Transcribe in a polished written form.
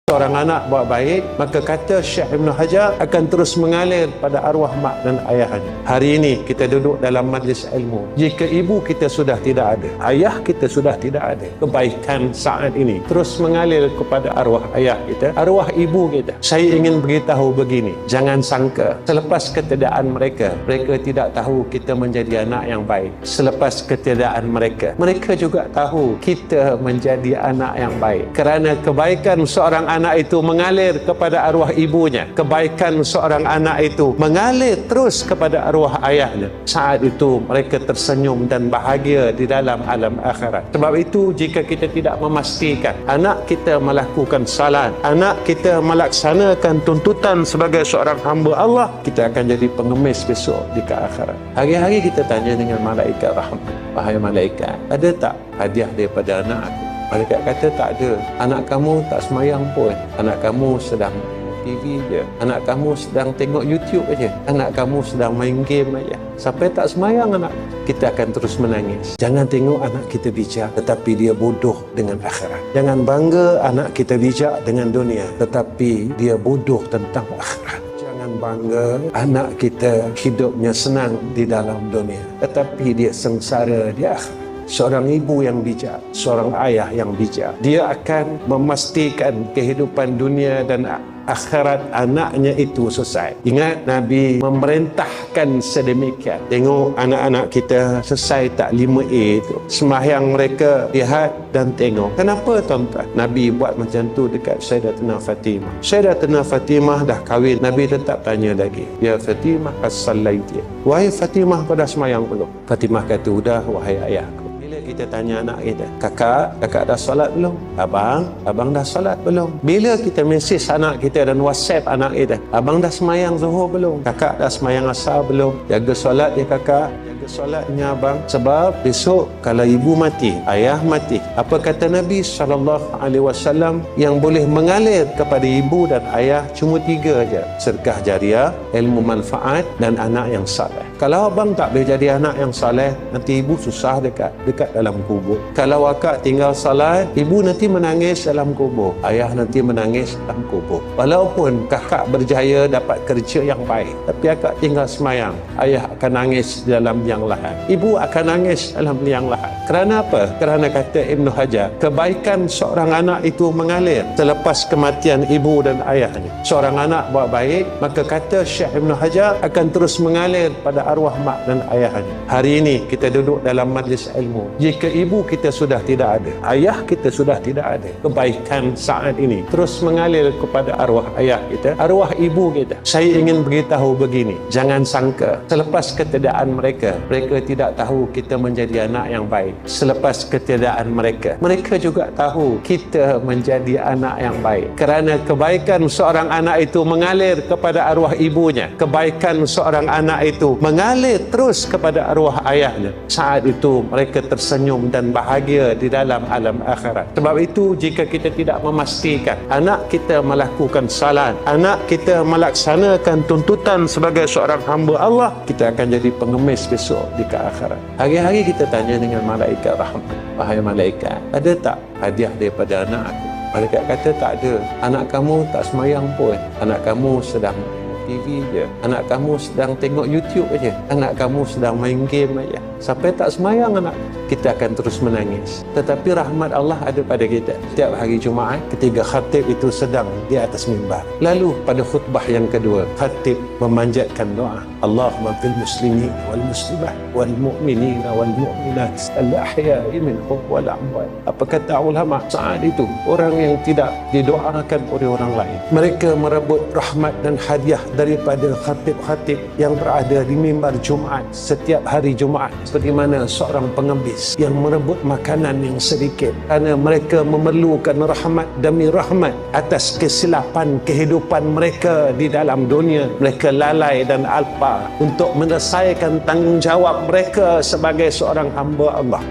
seorang anak buat baik, maka kata Syekh Ibn Hajar akan terus mengalir pada arwah mak dan ayahnya. Hari ini kita duduk dalam majlis ilmu. Jika ibu kita sudah tidak ada, ayah kita sudah tidak ada, kebaikan saat ini terus mengalir kepada arwah ayah kita, arwah ibu kita. Saya ingin beritahu begini, jangan sangka selepas ketiadaan mereka, mereka tidak tahu kita menjadi anak yang baik. Selepas ketiadaan mereka, mereka juga tahu kita menjadi anak yang baik. Kerana kebaikan seorang anak itu mengalir kepada arwah ibunya, kebaikan seorang anak itu mengalir terus kepada arwah ayahnya. Saat itu mereka tersenyum dan bahagia di dalam alam akhirat. Sebab itu jika kita tidak memastikan anak kita melakukan salat, anak kita melaksanakan tuntutan sebagai seorang hamba Allah, kita akan jadi pengemis besok di akhirat. Hari-hari kita tanya dengan malaikat rahmat, wahai malaikat, ada tak hadiah daripada anak aku? Malaikat kata tak ada. Anak kamu tak semayang pun. Anak kamu sedang TV je. Anak kamu sedang tengok YouTube aja. Anak kamu sedang main game aja. Sampai tak semayang anak. Kita akan terus menangis. Jangan tengok anak kita bijak tetapi dia bodoh dengan akhirat. Jangan bangga anak kita bijak dengan dunia tetapi dia bodoh tentang akhirat. Jangan bangga anak kita hidupnya senang di dalam dunia tetapi dia sengsara di akhirat. Seorang ibu yang bijak, seorang ayah yang bijak, dia akan memastikan kehidupan dunia dan akhirat anaknya itu selesai. Ingat Nabi memerintahkan sedemikian. Tengok anak-anak kita selesai tak 5A itu. Sembahyang mereka lihat dan tengok. Kenapa tuan-tuan? Nabi buat macam tu dekat Sayyidatina Fatimah. Sayyidatina Fatimah dah kahwin. Nabi tetap tanya lagi. Ya Fatimah, as-sallaiti? Wahai Fatimah, kau dah sembahyang belum? Fatimah kata, udah wahai ayahku. Kita tanya anak kita, kakak dah solat belum? Abang dah solat belum? Bila kita mesej anak kita dan WhatsApp anak kita, abang dah semayang zuhur belum? Kakak dah semayang asar belum? Jaga solat ya kakak, jaga solatnya abang. Sebab besok kalau ibu mati, ayah mati, apa kata Nabi SAW, yang boleh mengalir kepada ibu dan ayah cuma 3 aja: sedekah jariah, ilmu manfaat dan anak yang saleh. Kalau abang tak boleh jadi anak yang saleh, nanti ibu susah dekat dalam kubur. Kalau akak tinggal salat, ibu nanti menangis dalam kubur, ayah nanti menangis dalam kubur. Walaupun kakak berjaya dapat kerja yang baik, tapi akak tinggal semayang, ayah akan nangis dalam liang lahat, ibu akan nangis dalam liang lahat. Kerana apa? Kerana kata Ibn Hajar, kebaikan seorang anak itu mengalir selepas kematian ibu dan ayahnya. Seorang anak buat baik, maka kata Syekh Ibn Hajar akan terus mengalir pada arwah mak dan ayahnya. Hari ini kita duduk dalam majlis ilmu. Jika ibu kita sudah tidak ada, ayah kita sudah tidak ada, kebaikan saat ini terus mengalir kepada arwah ayah kita, arwah ibu kita. Saya ingin beritahu begini, jangan sangka selepas ketiadaan mereka, mereka tidak tahu kita menjadi anak yang baik. Selepas ketiadaan mereka, mereka juga tahu kita menjadi anak yang baik. Kerana kebaikan seorang anak itu mengalir kepada arwah ibunya, kebaikan seorang anak itu mengalir terus kepada arwah ayahnya. Saat itu mereka tersenyum dan bahagia di dalam alam akhirat. Sebab itu jika kita tidak memastikan anak kita melakukan salat, anak kita melaksanakan tuntutan sebagai seorang hamba Allah, kita akan jadi pengemis besok di akhirat. Hari-hari kita tanya dengan malaikat rahmat, wahai malaikat, ada tak hadiah daripada anak aku? Malaikat kata tak ada. Anak kamu tak semayang pun. Anak kamu sedang TV je. Anak kamu sedang tengok YouTube aja. Anak kamu sedang main game aja. Sampai tak semayang anak, kita akan terus menangis. Tetapi rahmat Allah ada pada kita. Setiap hari Jumaat, ketika khatib itu sedang di atas mimbar, lalu pada khutbah yang kedua, khatib memanjatkan doa, Allahumma fil muslimin wal muslimat wal mu'minin wal mu'minat al-ahya'i minhum wal amwat. Apa kata ulama? Saat itu orang yang tidak didoakan oleh orang lain, mereka merebut rahmat dan hadiah daripada khatib-khatib yang berada di mimbar Jumaat setiap hari Jumaat. Seperti mana seorang pengemis yang merebut makanan yang sedikit kerana mereka memerlukan rahmat demi rahmat atas kesilapan kehidupan mereka di dalam dunia. Mereka lalai dan alpa untuk menyelesaikan tanggungjawab mereka sebagai seorang hamba Allah.